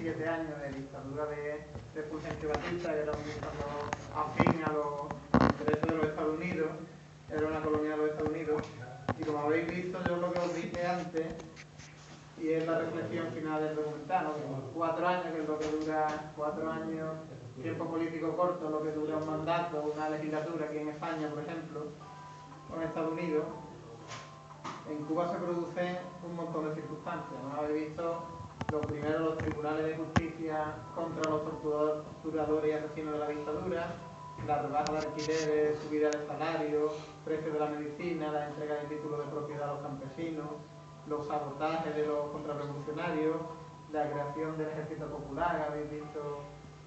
7 años de dictadura de Fulgencio Batista, que era un dictador afín a los intereses de los Estados Unidos, era una colonia de los Estados Unidos, y como habéis visto, yo lo que os dije antes, y es la reflexión final del documental, ¿no? 4 años, que es lo que dura 4 años, tiempo político corto, lo que dura un mandato, una legislatura aquí en España, por ejemplo, o en Estados Unidos. En Cuba se producen un montón de circunstancias, ¿no? Habéis visto los primeros, los tribunales de justicia contra los torturadores y asesinos de la dictadura, la rebaja de alquileres, subida de salario, precio de la medicina, la entrega de títulos de propiedad a los campesinos, los sabotajes de los contrarrevolucionarios, la creación del ejército popular, habéis visto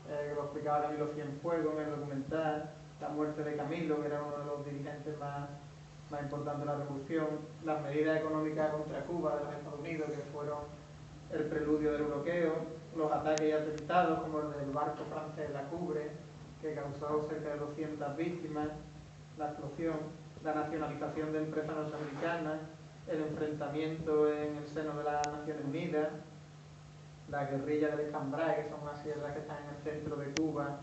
que lo explicaba Camilo Cienfuegos en el documental, la muerte de Camilo, que era uno de los dirigentes más importantes de la revolución, las medidas económicas contra Cuba de los Estados Unidos, que fueron el preludio del bloqueo, los ataques y atentados como el del barco francés La Cubre, que causó cerca de 200 víctimas, la explosión, la nacionalización de empresas norteamericanas, el enfrentamiento en el seno de las Naciones Unidas, la guerrilla del Escambray, que son unas sierras que están en el centro de Cuba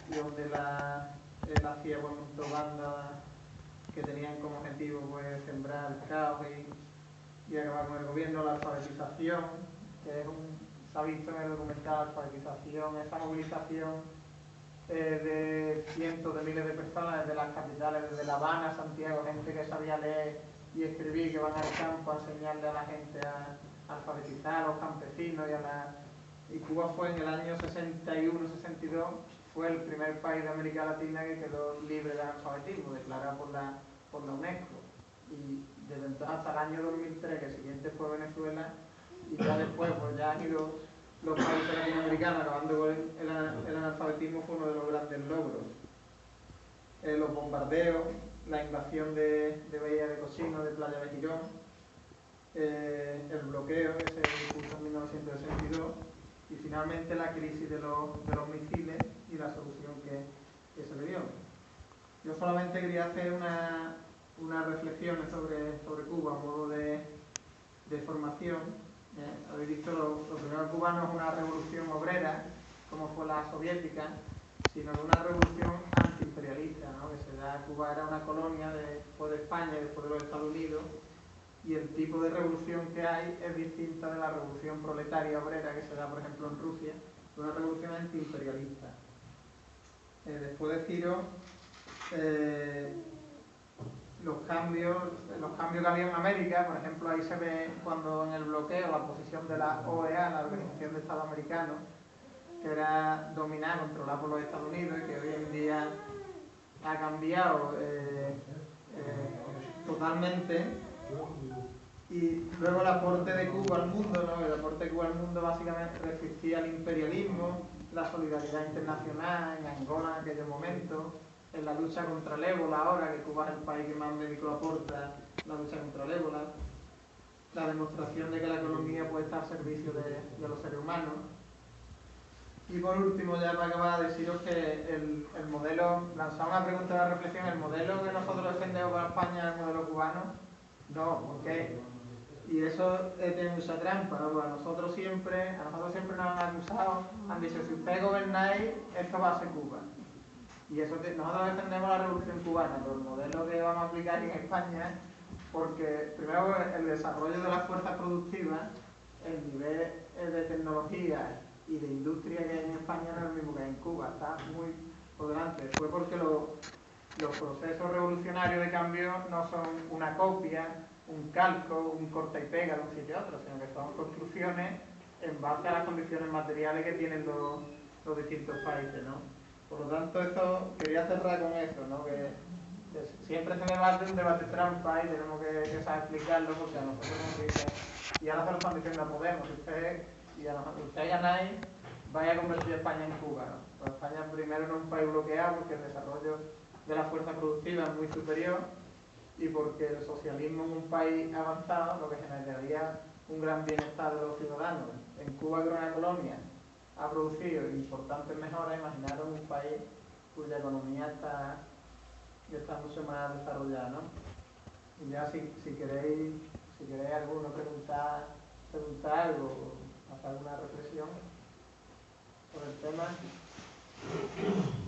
y donde él hacía bandas que tenían como objetivo pues sembrar el caos y acabar con el gobierno, la alfabetización, que es se ha visto en el documental, la alfabetización, esa movilización de cientos de miles de personas desde las capitales, desde La Habana a Santiago, gente que sabía leer y escribir, que van al campo a enseñarle a la gente a alfabetizar a los campesinos y Cuba fue en el año 61-62, fue el primer país de América Latina que quedó libre de analfabetismo, declarado por la UNESCO. Y desde entonces hasta el año 2003, que el siguiente fue Venezuela, y ya después pues ya han ido los países latinoamericanos acabando con el analfabetismo, fue uno de los grandes logros. Los bombardeos, la invasión de Bahía de Cochinos, de Playa de Girón, el bloqueo que se impuso en 1962 y finalmente la crisis de los misiles y la solución que se le dio. Yo solamente quería hacer unas reflexiones sobre Cuba a modo de formación. Habéis visto, lo primero cubano no es una revolución obrera, como fue la soviética, sino una revolución antiimperialista, ¿no? Que se da, Cuba era una colonia después de España y después de los Estados Unidos, y el tipo de revolución que hay es distinta de la revolución proletaria obrera que se da, por ejemplo, en Rusia, una revolución antiimperialista. Después deciros los cambios que había en América. Por ejemplo, ahí se ve cuando en el bloqueo la posición de la OEA, la Organización de Estados Americanos, que era dominada, controlada por los Estados Unidos y que hoy en día ha cambiado totalmente. Y luego el aporte de Cuba al mundo, ¿no? El aporte de Cuba al mundo básicamente resistía al imperialismo, la solidaridad internacional en Angola en aquellos momentos, en la lucha contra el ébola ahora, que Cuba es el país que más médicos aporta la lucha contra el ébola, la demostración de que la economía puede estar al servicio de los seres humanos. Y por último, ya para acabar, deciros que el modelo, lanzar una pregunta de reflexión, el modelo que nosotros defendemos para España es el modelo cubano. No, ¿por qué? Y eso tiene mucha trampa, ¿no? Porque a nosotros siempre nos han acusado, han dicho, si ustedes gobernáis, esto va a ser Cuba. Y eso nosotros defendemos la revolución cubana, pero el modelo que vamos a aplicar en España, porque primero el desarrollo de las fuerzas productivas, el nivel de tecnología y de industria que hay en España no es el mismo que hay en Cuba, está muy por delante. Fue porque los procesos revolucionarios de cambio no son una copia, un calco, un corta y pega de un sitio a otro, sino que son construcciones en base a las condiciones materiales que tienen los distintos países, ¿no? Por lo tanto, quería cerrar con eso, ¿no? Que siempre se debate un debate trampa y tenemos que saber explicarlo, porque a nosotros nos dicen, y ahora se lo están diciendo a Podemos, usted ganáis, vaya a convertir a España en Cuba, ¿no? Pues España primero no es un país bloqueado porque el desarrollo de la fuerza productiva es muy superior y porque el socialismo en un país avanzado lo que generaría un gran bienestar de los ciudadanos. En Cuba, que era una colonia, ha producido importantes mejoras. Imaginaros un país cuya economía está mucho más desarrollada, ¿no? Y ya si queréis alguno preguntar algo, hacer alguna reflexión. más.